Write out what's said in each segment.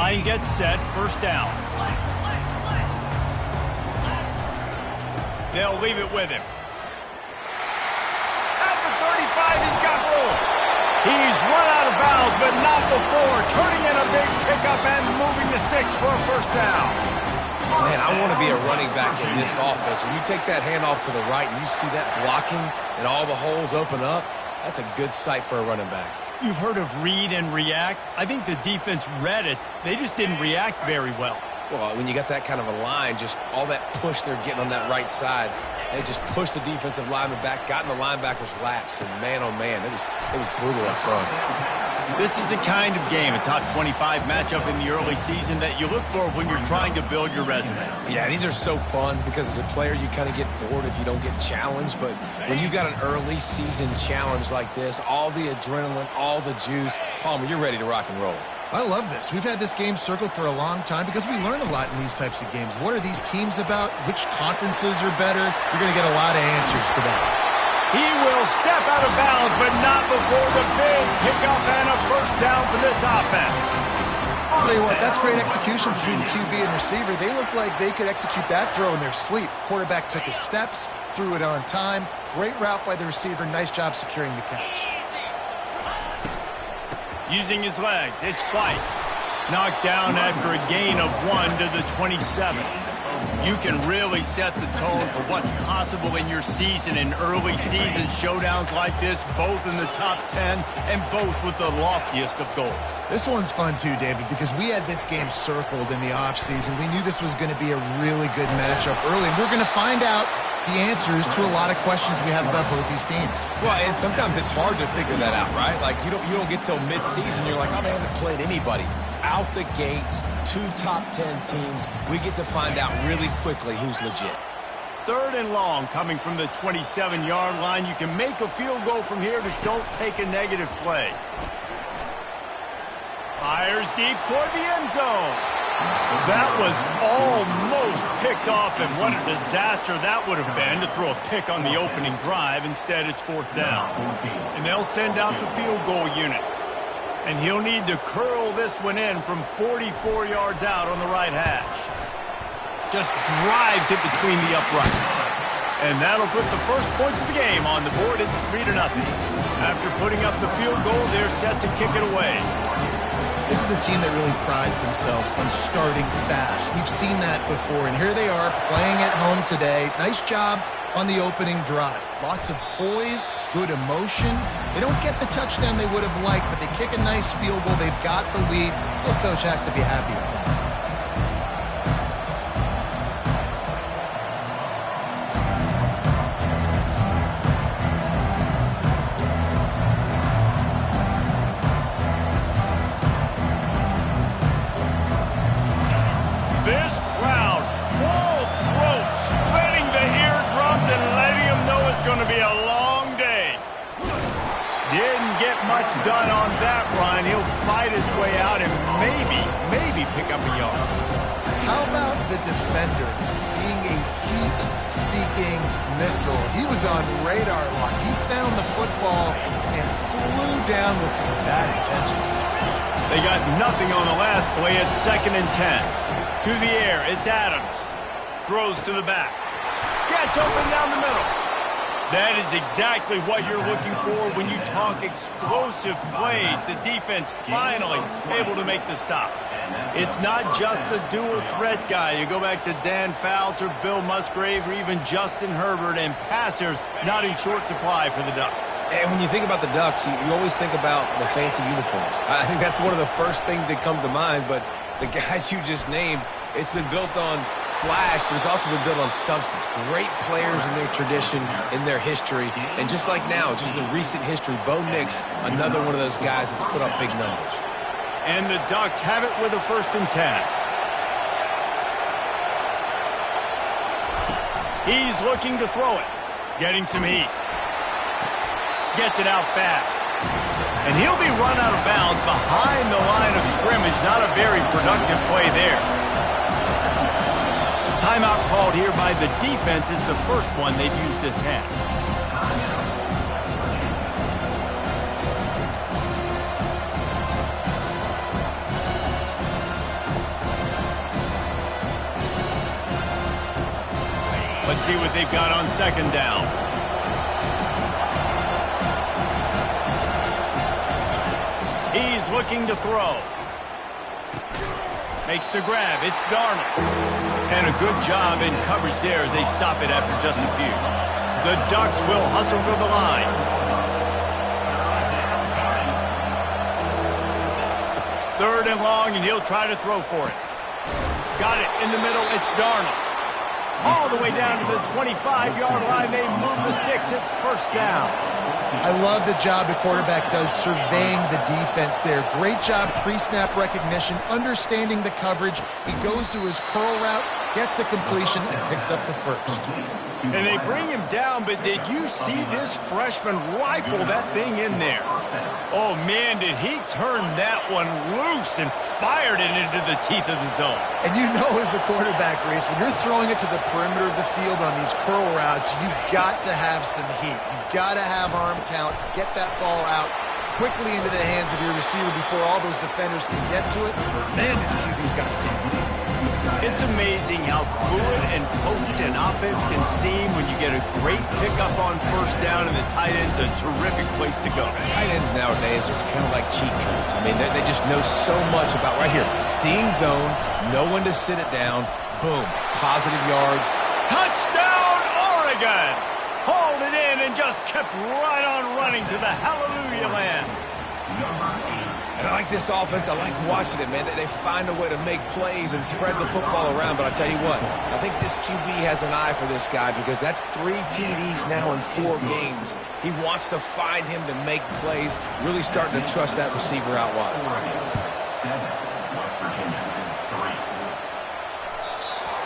Line gets set, first down. They'll leave it with him. At the 35, he's got room. He's run out of bounds, but not before turning in a big pickup and moving the sticks for a first down. Man, I want to be a running back in this offense. When you take that handoff to the right and you see that blocking and all the holes open up, that's a good sight for a running back. You've heard of read and react. I think the defense read it. They just didn't react very well. Well, when you got that kind of a line, just all that push they're getting on that right side, they just pushed the defensive lineman back, got in the linebacker's laps, and man, oh man, it was brutal up front. This is the kind of game, a top 25 matchup in the early season, that you look for when you're trying to build your resume. Yeah, these are so fun because as a player, you kind of get bored if you don't get challenged. But when you got an early season challenge like this, all the adrenaline, all the juice, Palmer, you're ready to rock and roll. I love this. We've had this game circled for a long time because we learn a lot in these types of games. What are these teams about? Which conferences are better? You're going to get a lot of answers today. He will step out of bounds, but not before the big pickup and a first down for this offense. I'll tell you what, that's great execution between QB and receiver. They look like they could execute that throw in their sleep. Quarterback took his steps, threw it on time. Great route by the receiver. Nice job securing the catch. Using his legs, it's Spike. Knocked down after a gain of 1 to the 27. You can really set the tone for what's possible in your season in early season showdowns like this, both in the top 10 and both with the loftiest of goals. This one's fun too, David, because we had this game circled in the offseason. We knew this was going to be a really good matchup early, and we're going to find out the answers to a lot of questions we have about both these teams. Well, and sometimes it's hard to figure that out, right? Like, you don't get till mid-season, you're like, oh, they haven't played anybody. Out the gates, 2 top 10 teams, we get to find out really quickly who's legit. 3rd and long coming from the 27-yard line. You can make a field goal from here, just don't take a negative play. Fires deep toward the end zone. That was almost picked off, and what a disaster that would have been to throw a pick on the opening drive. Instead, it's 4th down. And they'll send out the field goal unit. And he'll need to curl this one in from 44 yards out on the right hash. Just drives it between the uprights. And that'll put the first points of the game on the board. It's 3-0. After putting up the field goal, they're set to kick it away. This is a team that really prides themselves on starting fast. We've seen that before, and here they are playing at home today. Nice job on the opening drive. Lots of poise, good emotion. They don't get the touchdown they would have liked, but they kick a nice field goal. They've got the lead. The coach has to be happy with that. Done on that run. He'll fight his way out and maybe pick up a yard. How about the defender being a heat-seeking missile? He was on radar lock. He found the football and flew down with some bad intentions. They got nothing on the last play. It's 2nd and 10. To the air, it's Adams. Throws to the back. Gets open down the middle. That is exactly what you're looking for when you talk explosive plays. The defense finally able to make the stop. It's not just the dual threat guy. You go back to Dan Fouts or Bill Musgrave or even Justin Herbert, and passers not in short supply for the Ducks. And when you think about the Ducks, you always think about the fancy uniforms. I think that's one of the first things that come to mind, but the guys you just named, it's been built on flash, but it's also been built on substance. Great players in their tradition, in their history, and just like now, just in the recent history, Bo Nix, another one of those guys that's put up big numbers. And the Ducks have it with a 1st and 10. He's looking to throw it, getting some heat. Gets it out fast. And he'll be run out of bounds behind the line of scrimmage. Not a very productive play there. Timeout called here by the defense is the first one they've used this half. see what they've got on second down. He's looking to throw. Makes the grab. It's Darnold. And a good job in coverage there as they stop it after just a few. The Ducks will hustle to the line. Third and long, and he'll try to throw for it. Got it in the middle. It's Darnold. All the way down to the 25-yard line. They move the sticks. It's first down. I love the job the quarterback does surveying the defense there. Great job pre-snap recognition, understanding the coverage. He goes to his curl route, gets the completion, and picks up the first. And they bring him down, but did you see this freshman rifle that thing in there? Oh, man, did he turn that one loose and fired it into the teeth of the zone. And you know as a quarterback, Reese, when you're throwing it to the perimeter of the field on these curl routes, you've got to have some heat. You've got to have arm talent to get that ball out quickly into the hands of your receiver before all those defenders can get to it. Man, this QB's got a thing. It's amazing how fluid and potent an offense can seem when you get a great pickup on first down, and the tight end's a terrific place to go. Tight ends nowadays are kind of like cheat codes. I mean, they just know so much about right here. Seeing zone, know when to sit it down, boom, positive yards. Touchdown, Oregon! Hauled it in and just kept right on running to the hallelujah land. And I like this offense. I like watching it, man. They find a way to make plays and spread the football around. But I'll tell you what, I think this QB has an eye for this guy because that's 3 TDs now in 4 games. He wants to find him to make plays, really starting to trust that receiver out wide.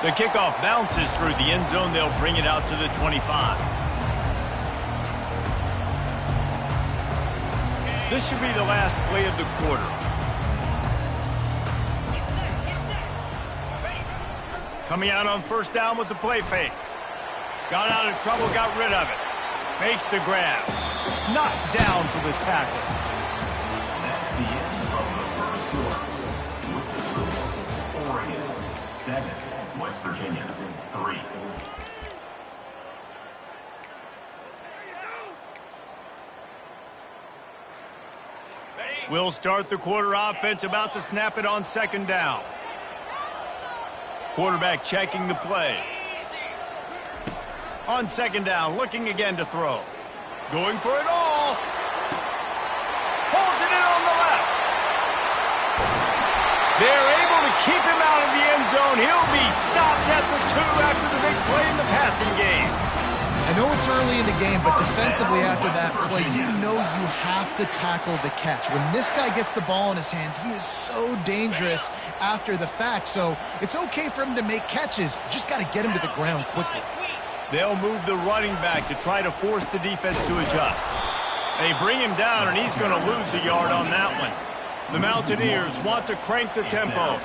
The kickoff bounces through the end zone. They'll bring it out to the 25. This should be the last play of the quarter. Coming out on first down with the play fake. Got out of trouble, got rid of it. Makes the grab. Knocked down for the tackle. That's the end of the first quarter. Oregon 7, West Virginia 3. We'll start the quarter. Offense about to snap it on second down. Quarterback checking the play. On second down, looking again to throw. Going for it all. Holds it in on the left. They're able to keep him out of the end zone. He'll be stopped at the 2 after the big play in the passing game. I know it's early in the game, but defensively after that play, you know you have to tackle the catch. When this guy gets the ball in his hands, he is so dangerous after the fact. So it's okay for him to make catches. You just got to get him to the ground quickly. They'll move the running back to try to force the defense to adjust. They bring him down, and he's going to lose a yard on that one. The Mountaineers want to crank the tempo.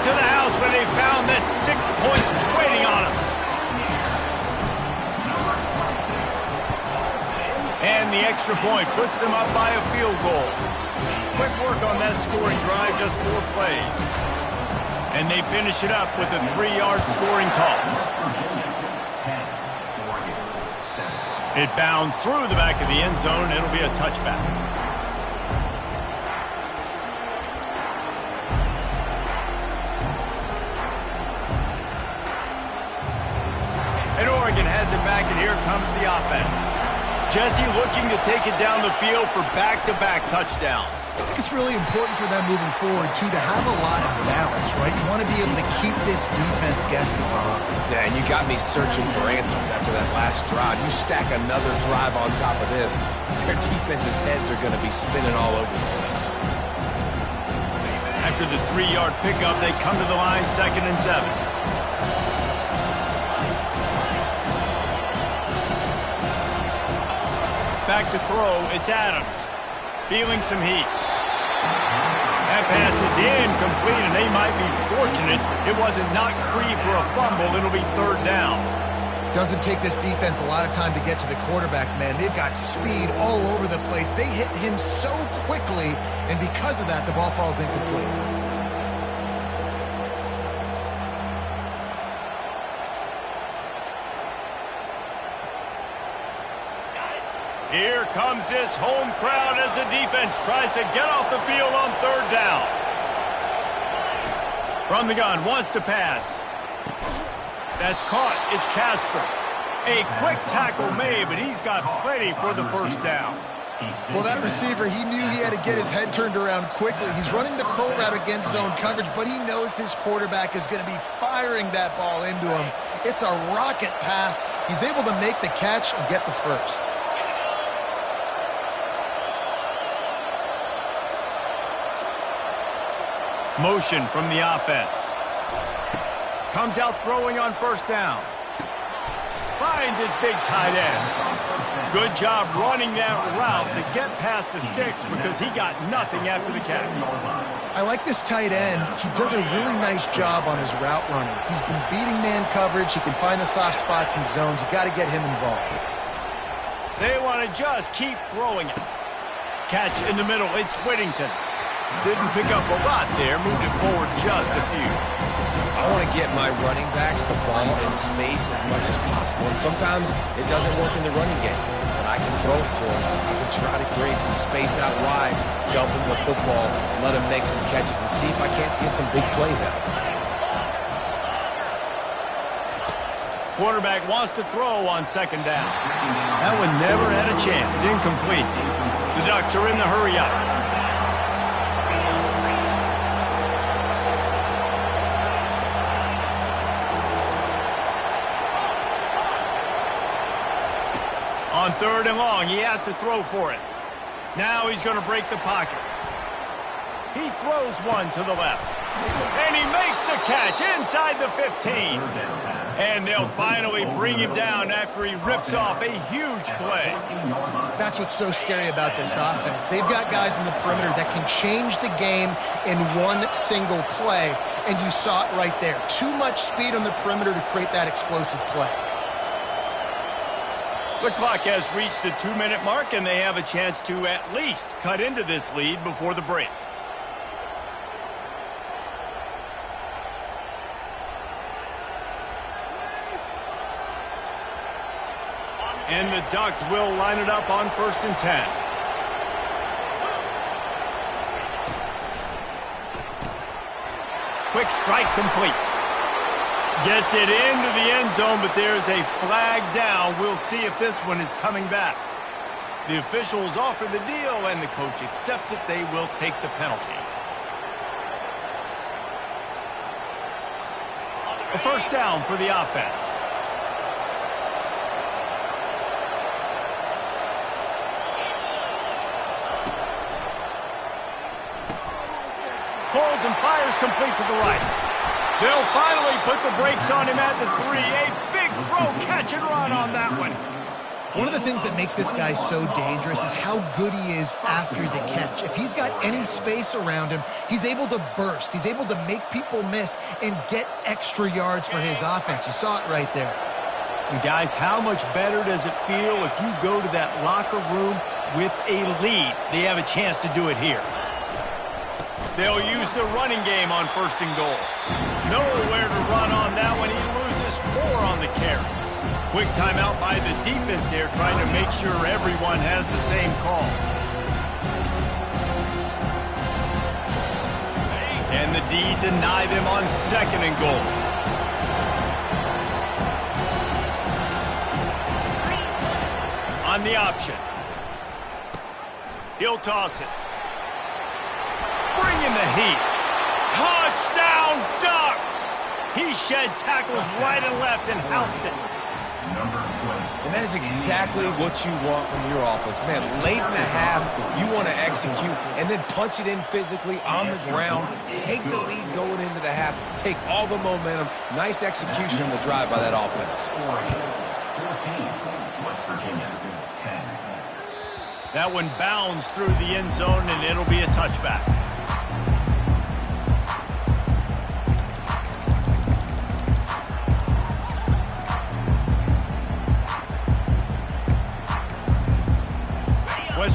To the house when they found that 6 points waiting on them. And the extra point puts them up by a field goal. Quick work on that scoring drive, just 4 plays. And they finish it up with a 3-yard scoring toss. It bounds through the back of the end zone, and it'll be a touchback. And Oregon has it back, and here comes the offense. Jesse looking to take it down the field for back-to-back touchdowns. I think it's really important for them moving forward, too, to have a lot of balance, right? You want to be able to keep this defense guessing a lot. Yeah, and you got me searching for answers after that last drive. You stack another drive on top of this, their defense's heads are going to be spinning all over the place. After the 3-yard pickup, they come to the line, 2nd and 7. Back to throw, it's Adams. Feeling some heat. That pass is incomplete, and they might be fortunate it wasn't knocked free for a fumble. It'll be 3rd down. Doesn't take this defense a lot of time to get to the quarterback, man. They've got speed all over the place. They hit him so quickly, and because of that, the ball falls incomplete. Here comes this home crowd as the defense tries to get off the field on third down. From the gun, wants to pass. That's caught. It's Casper. A quick tackle made, but he's got plenty for the first down. Well, that receiver, he knew he had to get his head turned around quickly. He's running the curl route against zone coverage, but he knows his quarterback is going to be firing that ball into him. It's a rocket pass. He's able to make the catch and get the first. Motion from the offense. Comes out throwing on first down. Finds his big tight end. Good job running that route to get past the sticks because he got nothing after the catch. I like this tight end. He does a really nice job on his route running. He's been beating man coverage. He can find the soft spots and zones. You got to get him involved. They want to just keep throwing it. Catch in the middle. It's Whittington. Didn't pick up a lot there. Moved it forward just a few. I want to get my running backs the ball in space as much as possible. And sometimes it doesn't work in the running game. But I can throw it to him. I can try to create some space out wide, dump him the football, let him make some catches, and see if I can't get some big plays out of him. Quarterback wants to throw on second down. That one never had a chance. Incomplete. The Ducks are in the hurry-up. On third and long, he has to throw for it. Now he's going to break the pocket. He throws one to the left. And he makes the catch inside the 15. And they'll finally bring him down after he rips off a huge play. That's what's so scary about this offense. They've got guys in the perimeter that can change the game in one single play. And you saw it right there. Too much speed on the perimeter to create that explosive play. The clock has reached the 2-minute mark, and they have a chance to at least cut into this lead before the break. And the Ducks will line it up on 1st and 10. Quick strike complete. Gets it into the end zone, but there's a flag down. We'll see if this one is coming back. The officials offer the deal, and the coach accepts it. They will take the penalty. A first down for the offense. Holds and fires complete to the right. They'll finally put the brakes on him at the 3. A big throw, catch and run on that one. One of the things that makes this guy so dangerous is how good he is after the catch. If he's got any space around him, he's able to burst. He's able to make people miss and get extra yards for his offense. You saw it right there. And guys, how much better does it feel if you go to that locker room with a lead? They have a chance to do it here. They'll use the running game on 1st and goal. Nowhere to run on that one. He loses 4 on the carry. Quick timeout by the defense there, trying to make sure everyone has the same call. And the D deny them on 2nd and goal. On the option. He'll toss it. Bringing the heat. Touchdown, Ducks! He shed tackles right and left and housed it. And that is exactly what you want from your offense. Man, late in the half, you want to execute and then punch it in physically on the ground, take the lead going into the half, take all the momentum. Nice execution on the drive by that offense. 14, West Virginia, 10. That one bounds through the end zone, and it'll be a touchback.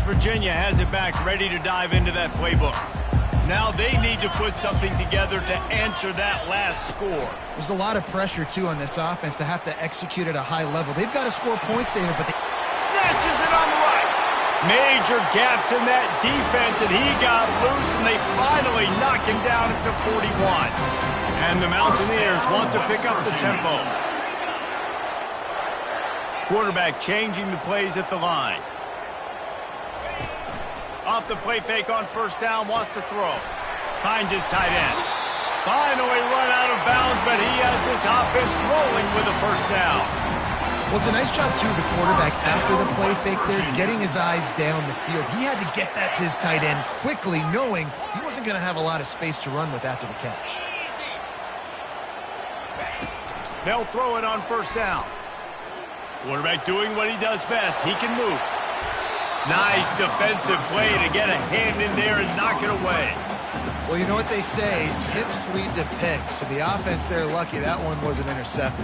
West Virginia has it back, ready to dive into that playbook. Now they need to put something together to answer that last score. There's a lot of pressure, too, on this offense to have to execute at a high level. They've got to score points, David, but they... Snatches it on the right. Major gaps in that defense, and he got loose, and they finally knock him down at the 41. And the Mountaineers want to pick up the tempo. Quarterback changing the plays at the line. Off the play fake on first down, wants to throw. Finds his tight end. Finally run out of bounds, but he has this offense rolling with a first down. Well, it's a nice job, too, the quarterback after the play fake there, getting his eyes down the field. He had to get that to his tight end quickly, knowing he wasn't going to have a lot of space to run with after the catch. They'll throw it on first down. Quarterback doing what he does best. He can move. Nice defensive play to get a hand in there and knock it away. Well, you know what they say, tips lead to picks. So the offense, they're lucky that one wasn't intercepted.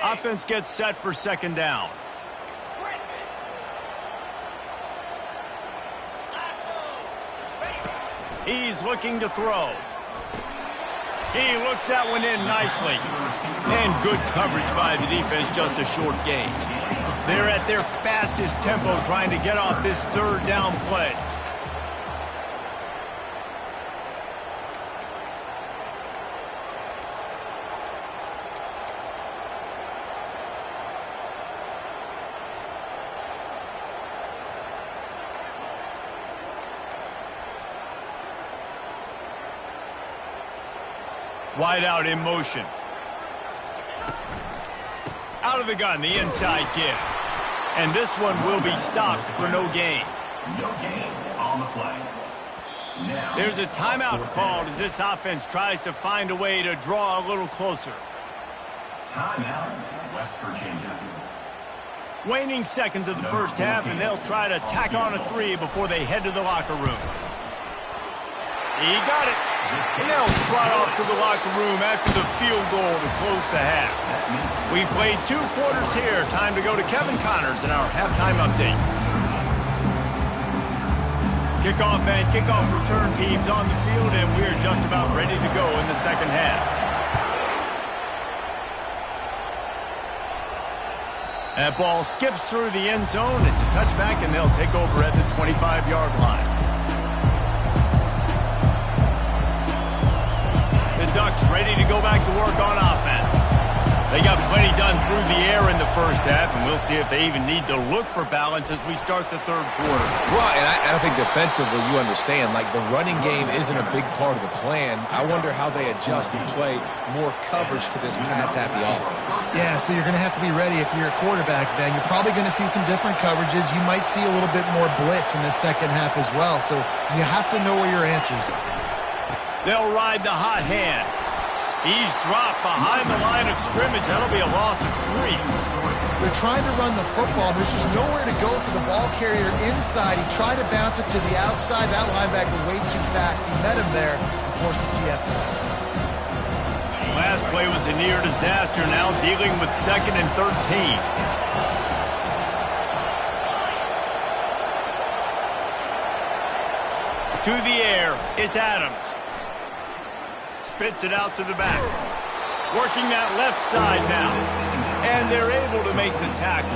Offense gets set for second down. He's looking to throw. He looks that one in nicely. And good coverage by the defense, just a short gain. They're at their fastest tempo trying to get off this third down play. Wide out in motion. Out of the gun, the inside give. And this one will be stopped for no gain. No gain on the play. Now, There's a timeout called as this offense tries to find a way to draw a little closer. timeout, West Virginia. Waning seconds of the first half, and they'll try to tack on a three before they head to the locker room. He got it. And they'll trot off to the locker room after the field goal to close the half. We played 2 quarters here. Time to go to Kevin Connors in our halftime update. Kickoff and kickoff return teams on the field, and we're just about ready to go in the second half. That ball skips through the end zone. It's a touchback, and they'll take over at the 25-yard line. The Ducks ready to go back to work on offense. They got plenty done through the air in the first half, and we'll see if they even need to look for balance as we start the third quarter. Well, and I think defensively, you understand, like the running game isn't a big part of the plan. I wonder how they adjust and play more coverage to this pass-happy offense. Yeah, so you're going to have to be ready if you're a quarterback then. You're probably going to see some different coverages. You might see a little bit more blitz in the second half as well, so you have to know where your answers are. They'll ride the hot hand. He's dropped behind the line of scrimmage. That'll be a loss of 3. They're trying to run the football. There's just nowhere to go for the ball carrier inside. He tried to bounce it to the outside. That linebacker way too fast. He met him there and forced the TFL. Last play was a near disaster. Now dealing with 2nd and 13. To the air, it's Adams. Spits it out to the back. Working that left side now. And they're able to make the tackle.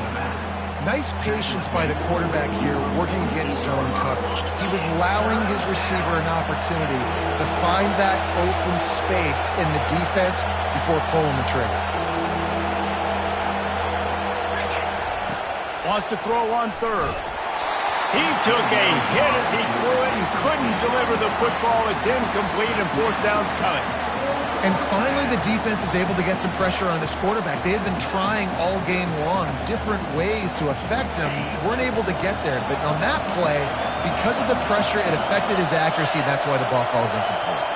Nice patience by the quarterback here working against zone coverage. He was allowing his receiver an opportunity to find that open space in the defense before pulling the trigger. Wants to throw on third. He took a hit as he threw it and couldn't deliver the football. It's incomplete and fourth down's coming. And finally the defense is able to get some pressure on this quarterback. They had been trying all game long different ways to affect him. Weren't able to get there. But on that play, because of the pressure, it affected his accuracy. And that's why the ball falls incomplete.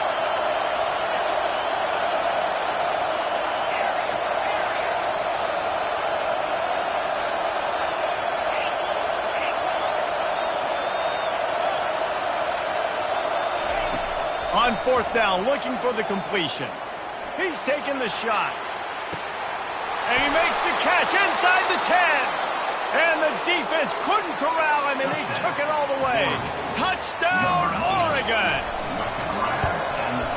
On fourth down, looking for the completion. He's taking the shot. And he makes the catch inside the 10. And the defense couldn't corral him, and he took it all the way. Touchdown, Oregon!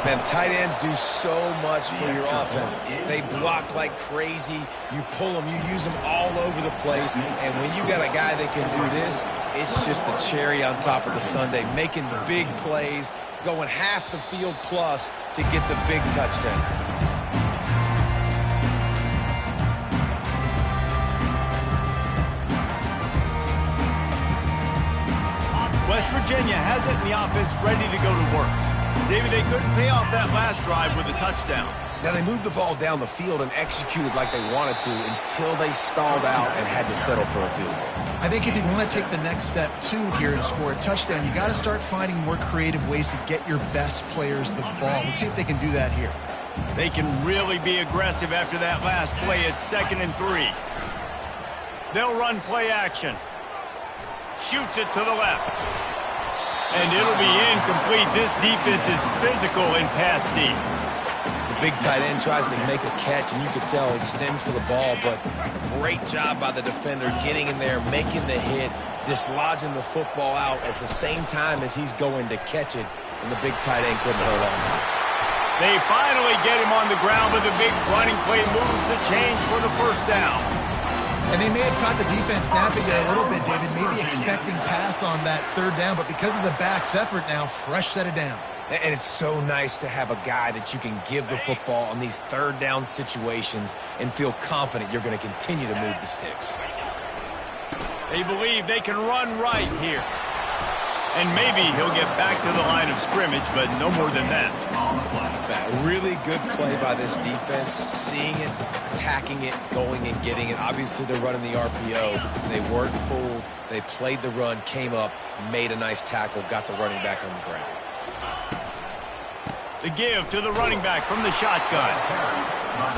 Man, tight ends do so much for your offense. They block like crazy. You pull them, you use them all over the place. And when you got a guy that can do this, it's just the cherry on top of the sundae, making big plays, going half the field plus to get the big touchdown. West Virginia has it in the offense ready to go to work. David, they couldn't pay off that last drive with a touchdown. Now, they moved the ball down the field and executed like they wanted to until they stalled out and had to settle for a field goal. I think if you want to take the next step, too, here and score a touchdown, you got to start finding more creative ways to get your best players the ball. Let's see if they can do that here. They can really be aggressive after that last play. It's 2nd and 3. They'll run play action. Shoots it to the left. And it'll be incomplete. This defense is physical in pass deep. The big tight end tries to make a catch, and you can tell he extends for the ball, but great job by the defender getting in there, making the hit, dislodging the football out at the same time as he's going to catch it, and the big tight end couldn't hold on to it. They finally get him on the ground, but the big running play moves the chains for the first down. And they may have caught the defense napping there a little bit, David, maybe expecting pass on that 3rd down, but because of the back's effort now, fresh set of downs. And it's so nice to have a guy that you can give the football on these 3rd down situations and feel confident you're going to continue to move the sticks. They believe they can run right here. And maybe he'll get back to the line of scrimmage, but no more than that. A really good play by this defense, seeing it, attacking it, going and getting it. Obviously, they're running the RPO. They weren't fooled. They played the run, came up, made a nice tackle, got the running back on the ground. The give to the running back from the shotgun.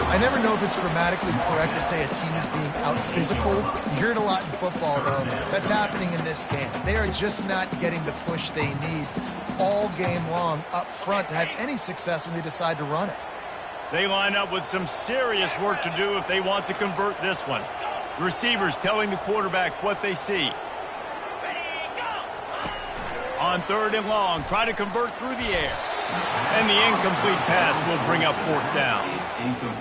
I never know if it's grammatically correct to say a team is being out-physicaled. You hear it a lot in football, though. That's happening in this game. They are just not getting the push they need all game long up front to have any success when they decide to run it. They line up with some serious work to do if they want to convert this one. The receivers telling the quarterback what they see. On 3rd and long, try to convert through the air. And the incomplete pass will bring up 4th down.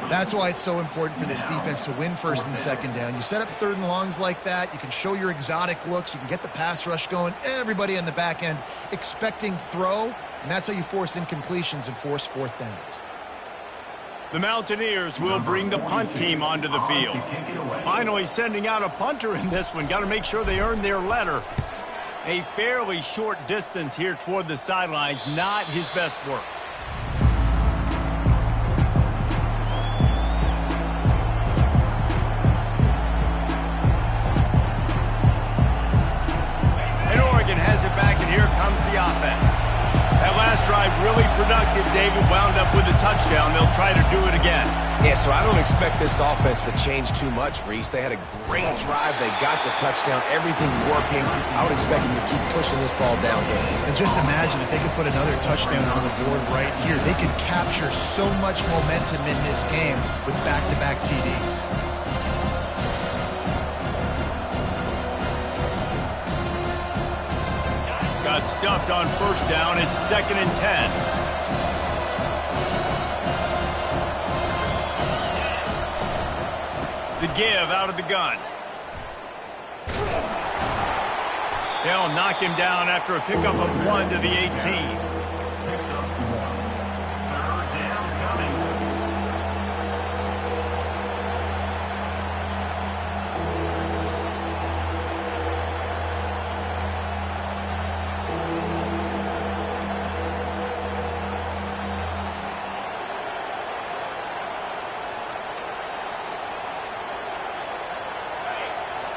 That's why it's so important for this defense to win 1st and 2nd down. You set up 3rd and longs like that, you can show your exotic looks, you can get the pass rush going, everybody on the back end expecting throw, and that's how you force incompletions and force 4th downs. The Mountaineers will bring the punt team onto the field. Finally sending out a punter in this one. Got to make sure they earn their letter. A fairly short distance here toward the sidelines, not his best work. And Oregon has it back, and here comes the offense. That last drive really productive. David wound up with a touchdown. They'll try to do it again. Yeah, so I don't expect this offense to change too much, Reese. They had a great drive. They got the touchdown. Everything working. I would expect them to keep pushing this ball downhill. And just imagine if they could put another touchdown on the board right here. They could capture so much momentum in this game with back-to-back TDs. Got stuffed on 1st down. It's 2nd and 10. The give out of the gun. They'll knock him down after a pickup of 1 to the 18.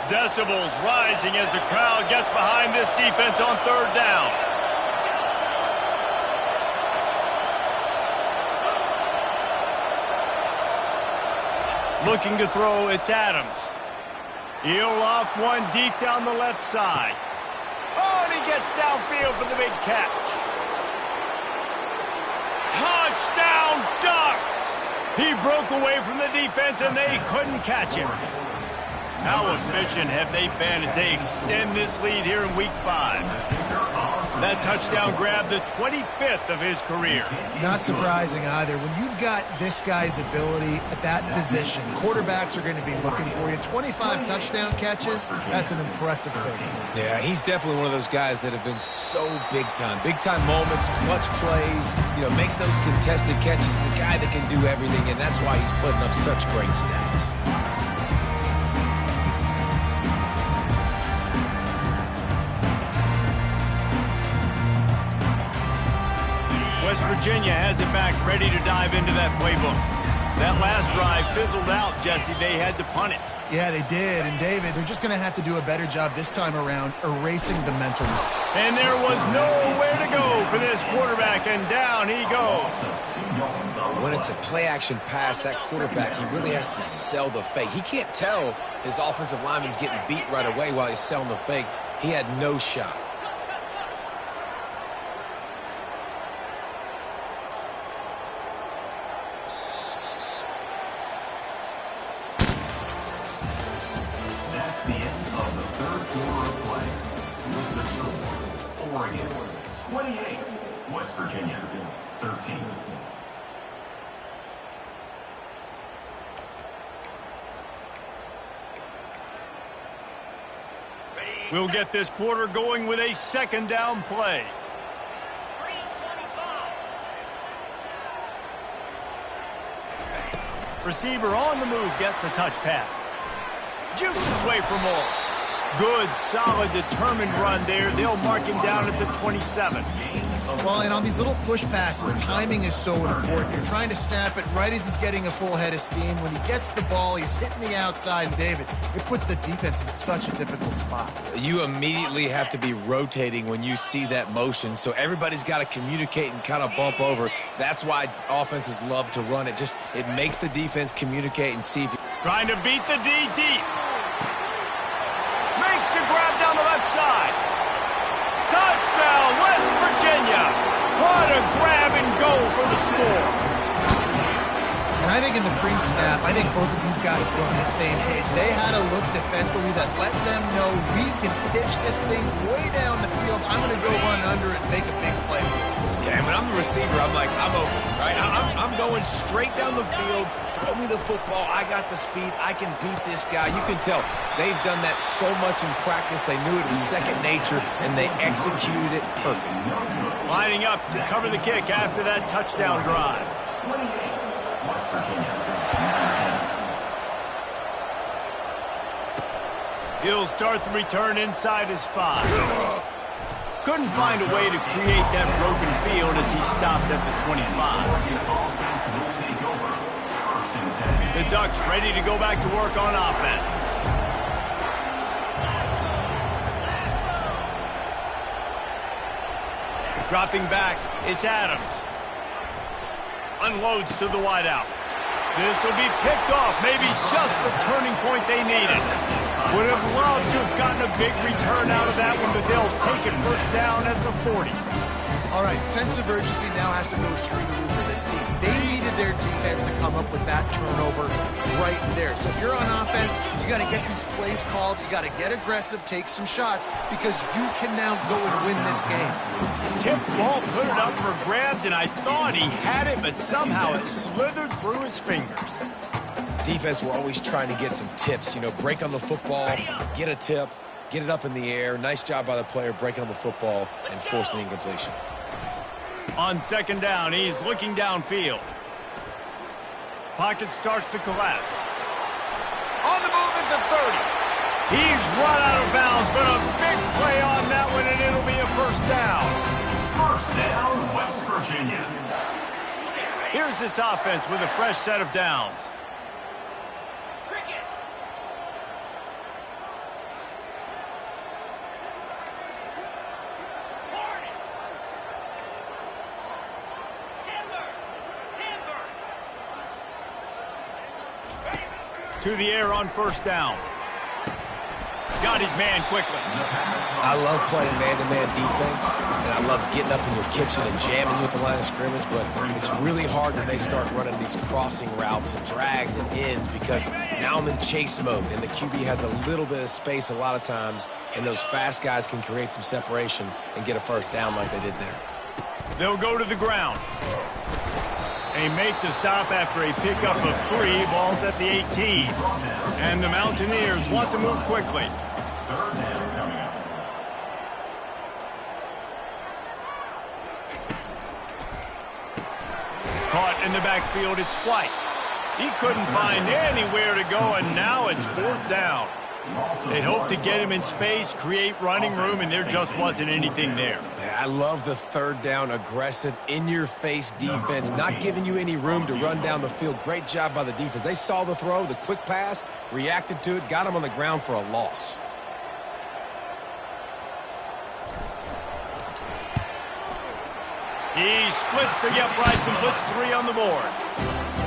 Decibels rising as the crowd gets behind this defense on 3rd down. Looking to throw, it's Adams. He'll loft one deep down the left side. Oh, and he gets downfield for the big catch. He broke away from the defense, and they couldn't catch him. How efficient have they been as they extend this lead here in Week 5? That touchdown grabbed the 25th of his career. Not surprising either. When you've got this guy's ability at that position, quarterbacks are going to be looking for you. 25 touchdown catches, that's an impressive thing. Yeah, he's definitely one of those guys that have been so big time. Big time moments, clutch plays, makes those contested catches. He's a guy that can do everything, and that's why he's putting up such great stats. West Virginia has it back, ready to dive into that playbook. That last drive fizzled out, Jesse. They had to punt it. Yeah, they did. And, David, they're just going to have to do a better job this time around erasing the mental mistakes. And there was nowhere to go for this quarterback, and down he goes. When it's a play-action pass, that quarterback, he really has to sell the fake. He can't tell his offensive lineman's getting beat right away while he's selling the fake. He had no shot. The end of the third quarter of play. With the score, Oregon 28, West Virginia 13. We'll get this quarter going with a second down play. Receiver on the move gets the touch pass. Jukes his way for more. Good, solid, determined run there. They'll mark him down at the 27. Well, and on these little push passes, timing is so important. You're trying to snap it right as he's getting a full head of steam. When he gets the ball, he's hitting the outside. And, David, it puts the defense in such a difficult spot. You immediately have to be rotating when you see that motion, so everybody's got to communicate and kind of bump over. That's why offenses love to run it. It makes the defense communicate and see if... Trying to beat the D deep. Makes the grab down the left side. Touchdown, West Virginia. What a grab and go for the score. And I think in the pre-snap, I think both of these guys were on the same page. They had a look defensively that let them know we can pitch this thing way down the field. I'm going to go run under it and make a big play. Yeah, when I'm the receiver, I'm like, I'm open, right? I'm going straight down the field. Throw me the football. I got the speed. I can beat this guy. You can tell they've done that so much in practice. They knew it was second nature, and they executed it perfectly. Lining up to cover the kick after that touchdown drive. 28, West Virginia. He'll start the return inside his 5. Couldn't find a way to create that broken field as he stopped at the 25. The Ducks ready to go back to work on offense. Dropping back, it's Adams. Unloads to the wideout. This will be picked off, maybe just the turning point they needed. Would have loved to have gotten a big return out of that one, but they'll take it first down at the 40. All right, sense of urgency now has to go through the roof for this team. They needed their defense to come up with that turnover right there. So if you're on offense, you got to get these plays called. You got to get aggressive, take some shots, because you can now go and win this game. Tip ball put it up for grabs, and I thought he had it, but somehow it slithered through his fingers. Defense, we're always trying to get some tips. Break on the football, get a tip, get it up in the air. Nice job by the player breaking on the football and forcing the incompletion. On second down, he's looking downfield. Pocket starts to collapse. On the move at the 30. He's run out of bounds, but a big play on that one, and it'll be a first down. First down, West Virginia. Here's this offense with a fresh set of downs. To the air on first down. Got his man quickly. I love playing man-to-man defense, and I love getting up in your kitchen and jamming you at the line of scrimmage, but it's really hard when they start running these crossing routes and drags and ends because now I'm in chase mode, and the QB has a little bit of space a lot of times, and those fast guys can create some separation and get a first down like they did there. They'll go to the ground. They make the stop after a pickup of 3. Ball's at the 18. And the Mountaineers want to move quickly. Third down coming up. Caught in the backfield, it's White. He couldn't find anywhere to go, and now it's 4th down. They'd hoped to get him in space, create running room, and there just wasn't anything there. I love the third down, aggressive, in-your-face defense, not giving you any room to run down the field. Great job by the defense. They saw the throw, the quick pass, reacted to it, got him on the ground for a loss. He splits the uprights and puts 3 on the board.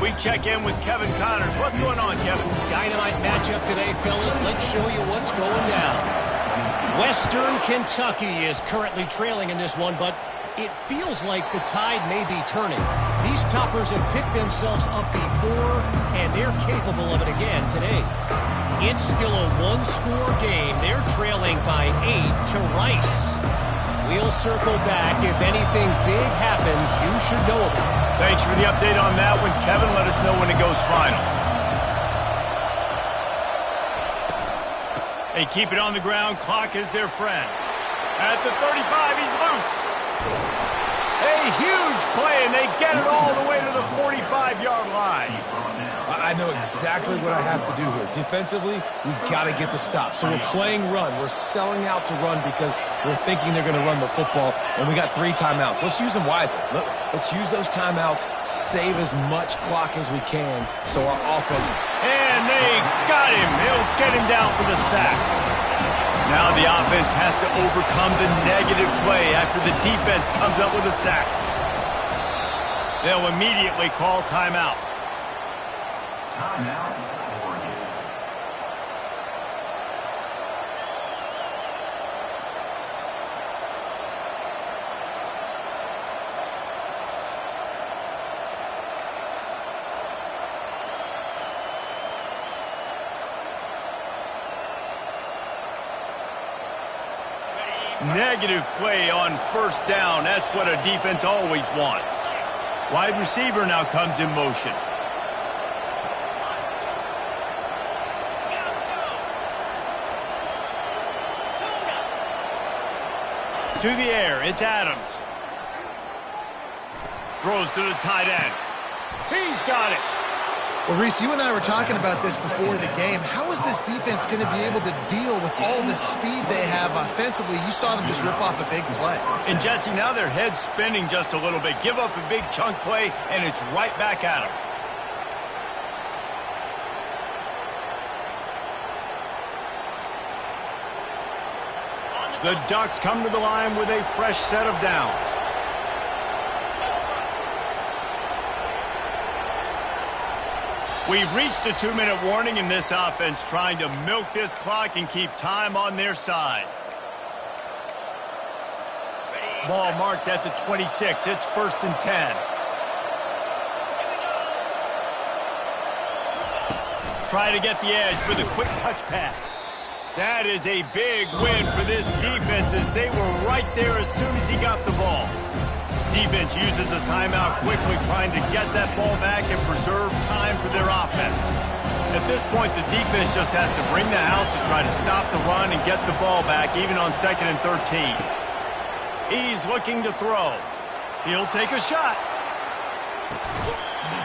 We check in with Kevin Connors. What's going on, Kevin? Dynamite matchup today, fellas. Let's show you what's going down. Western Kentucky is currently trailing in this one, but it feels like the tide may be turning. These toppers have picked themselves up before, and they're capable of it again today. It's still a one-score game. They're trailing by 8 to Rice. We'll circle back. If anything big happens, you should know about it. Thanks for the update on that one, Kevin. Let us know when it goes final. They keep it on the ground. Clock is their friend. At the 35, he's loose. A huge play, and they get it all the way to the 45-yard line. I know exactly what I have to do here. Defensively, we've got to get the stop. So we're playing run. We're selling out to run because we're thinking they're going to run the football, and we got 3 timeouts. Let's use them wisely. Let's use those timeouts, save as much clock as we can so our offense... And they got him. They'll get him down for the sack. Now the offense has to overcome the negative play after the defense comes up with a sack. They'll immediately call timeout. Timeout, Oregon. Negative play on first down. That's what a defense always wants. Wide receiver now comes in motion. To the air, it's Adams. Throws to the tight end. He's got it. Well, Reese, you and I were talking about this before the game. How is this defense going to be able to deal with all the speed they have offensively? You saw them just rip off a big play. And Jesse, now their head's spinning just a little bit. Give up a big chunk play, and it's right back at them. The Ducks come to the line with a fresh set of downs. We've reached the 2-minute warning in this offense, trying to milk this clock and keep time on their side. Ball marked at the 26. It's 1st and 10. Try to get the edge with a quick touch pass. That is a big win for this defense as they were right there as soon as he got the ball. Defense uses a timeout quickly, trying to get that ball back and preserve time for their offense. At this point, the defense just has to bring the house to try to stop the run and get the ball back, even on 2nd and 13. He's looking to throw. He'll take a shot.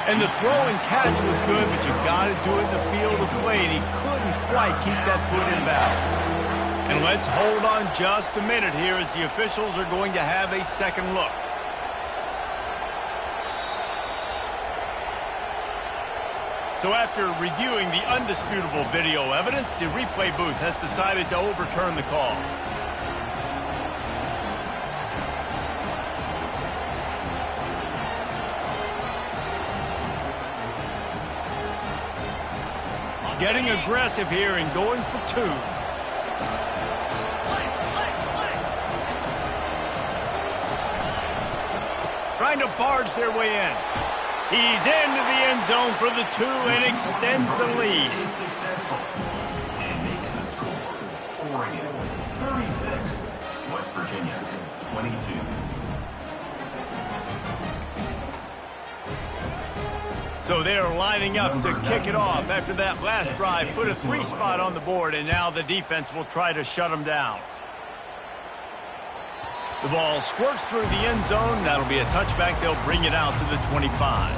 And the throw and catch was good, but you got to do it in the field of play, and he couldn't quite keep that foot in bounds. And let's hold on just a minute here as the officials are going to have a second look. So after reviewing the undisputable video evidence, the replay booth has decided to overturn the call. Getting aggressive here and going for 2. trying to barge their way in. He's into the end zone for the 2 and extends the lead. Is successful and makes the score. Oregon 36, West Virginia 22. So they are lining up to kick it off after that last drive. Put a 3 spot on the board, and now the defense will try to shut them down. The ball squirts through the end zone. That'll be a touchback. They'll bring it out to the 25.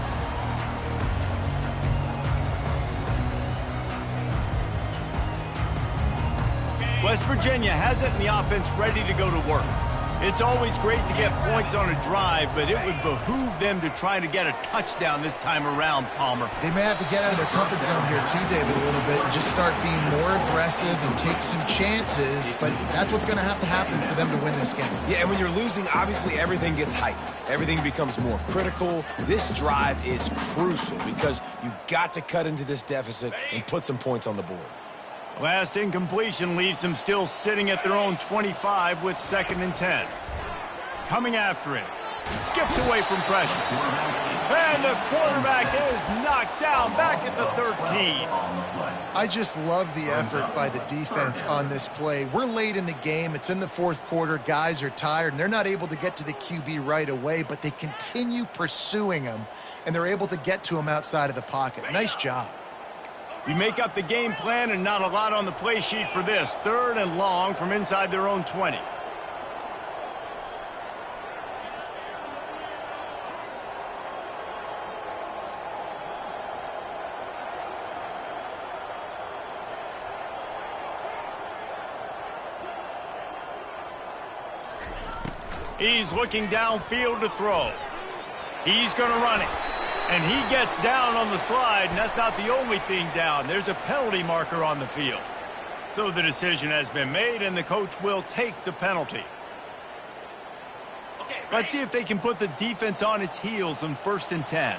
West Virginia has it in the offense ready to go to work. It's always great to get points on a drive, but it would behoove them to try to get a touchdown this time around, Palmer. They may have to get out of their comfort zone here too, David, a little bit, and just start being more aggressive and take some chances, but that's what's going to have to happen for them to win this game. Yeah, and when you're losing, obviously everything gets heightened. Everything becomes more critical. This drive is crucial because you got to cut into this deficit and put some points on the board. Last incompletion leaves them still sitting at their own 25 with 2nd and 10. Coming after him. Skips away from pressure. And the quarterback is knocked down back at the 13. I just love the effort by the defense on this play. We're late in the game. It's in the 4th quarter. Guys are tired, and they're not able to get to the QB right away, but they continue pursuing him, and they're able to get to him outside of the pocket. Nice job. We make up the game plan and not a lot on the play sheet for this. 3rd and long from inside their own 20. He's looking downfield to throw. He's going to run it. And he gets down on the slide, and that's not the only thing down. There's a penalty marker on the field. So the decision has been made, and the coach will take the penalty. Let's see if they can put the defense on its heels on 1st and 10.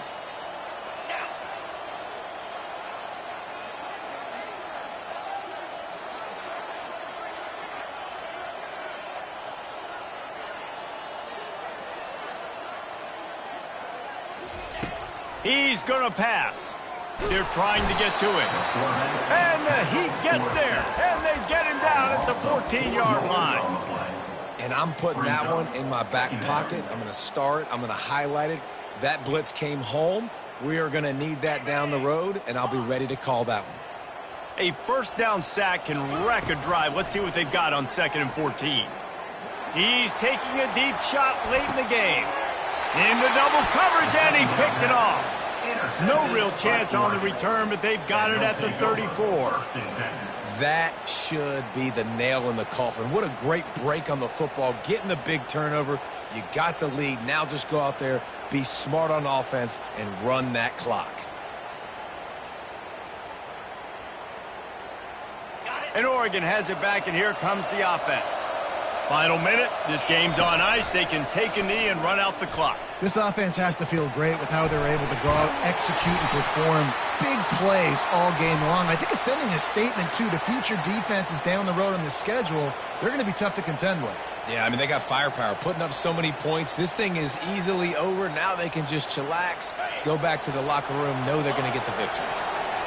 He's going to pass. They're trying to get to him. And he gets there. And they get him down at the 14-yard line. And I'm putting that one in my back pocket. I'm going to star it. I'm going to highlight it. That blitz came home. We are going to need that down the road, and I'll be ready to call that one. A 1st down sack can wreck a drive. Let's see what they've got on 2nd and 14. He's taking a deep shot late in the game. Into double coverage, and he picked it off. No real chance on the return, but they've got it at the 34. That should be the nail in the coffin. What a great break on the football. Getting the big turnover. You got the lead. Now just go out there, be smart on offense, and run that clock. And Oregon has it back, and here comes the offense. Final minute. This game's on ice. They can take a knee and run out the clock. This offense has to feel great with how they're able to go out, execute, and perform big plays all game long. I think it's sending a statement, too, to future defenses down the road on the schedule. They're going to be tough to contend with. Yeah, I mean, they got firepower, putting up so many points. This thing is easily over. Now they can just chillax, go back to the locker room, know they're going to get the victory.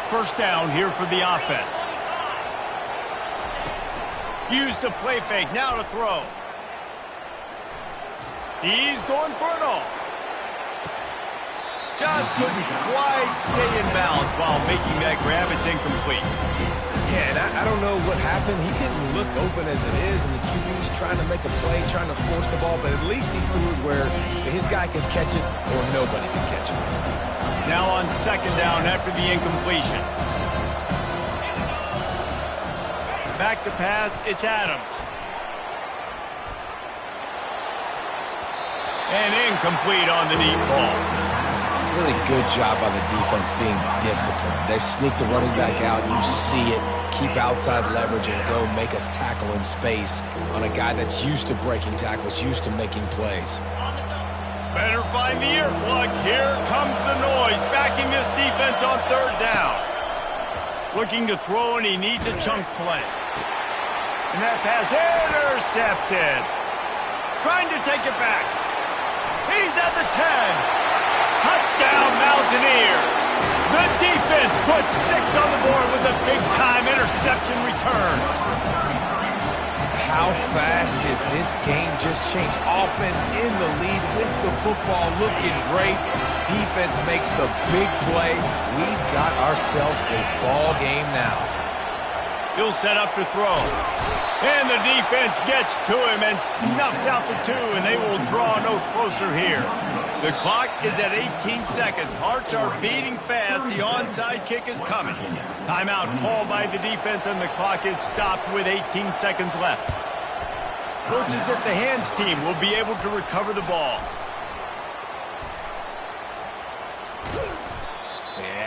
1st down here for the offense. Use the play fake, now to throw. He's going for it all. Just couldn't quite stay in balance while making that grab. It's incomplete. Yeah, and I don't know what happened. He didn't look open as it is, and the QB's trying to make a play, trying to force the ball, but at least he threw it where his guy could catch it or nobody could catch it. Now on 2nd down after the incompletion. Back to pass, it's Adams. And incomplete on the deep ball. Really good job by the defense being disciplined. They sneak the running back out. You see it. Keep outside leverage and go make us tackle in space on a guy that's used to breaking tackles, used to making plays. Better find the earplugs. Here comes the noise. Backing this defense on 3rd down. Looking to throw, and he needs a chunk play. And that pass intercepted. Trying to take it back. He's at the 10. Touchdown, Mountaineers. The defense puts 6 on the board with a big-time interception return. How fast did this game just change? Offense in the lead with the football looking great. Defense makes the big play. We've got ourselves a ball game now. He'll set up to throw. And the defense gets to him and snuffs out the 2, and they will draw no closer here. The clock is at 18 seconds. Hearts are beating fast. The onside kick is coming. Timeout called by the defense, and the clock is stopped with 18 seconds left. Looks as if the hands team will be able to recover the ball.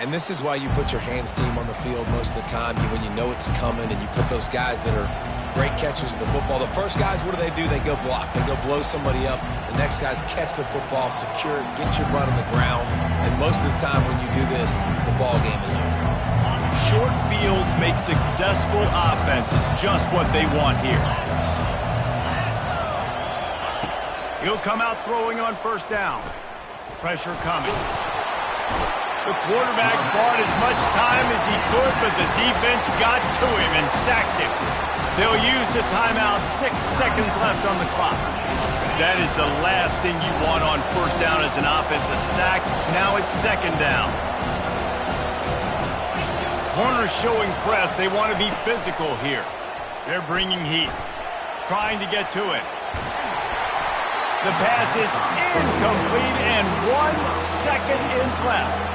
And this is why you put your hands team on the field most of the time when you know it's coming, and you put those guys that are great catchers of the football. The first guys, what do? They go block. They go blow somebody up. The next guys catch the football, secure it, get your butt on the ground. And most of the time when you do this, the ball game is over. Short fields make successful offenses just what they want here. He'll come out throwing on first down. Pressure coming. The quarterback bought as much time as he could, but the defense got to him and sacked him. They'll use the timeout. 6 seconds left on the clock. That is the last thing you want on first down as an offense, a sack. Now it's second down. Corners showing press. They want to be physical here. They're bringing heat. Trying to get to it. The pass is incomplete, and 1 second is left.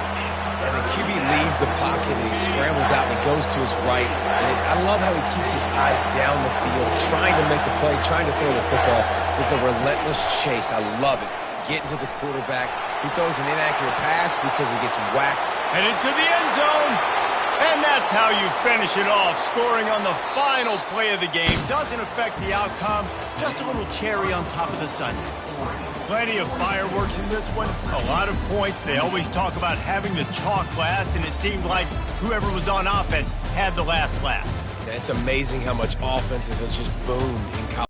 And the QB leaves the pocket, and he scrambles out, and he goes to his right. And I love how he keeps his eyes down the field, trying to make a play, trying to throw the football with a relentless chase. I love it. Getting to the quarterback. He throws an inaccurate pass because he gets whacked. Headed to the end zone. And that's how you finish it off. Scoring on the final play of the game doesn't affect the outcome. Just a little cherry on top of the sundae. Plenty of fireworks in this one. A lot of points. They always talk about having the chalk last, and it seemed like whoever was on offense had the last laugh. It's amazing how much offense has just boomed in college.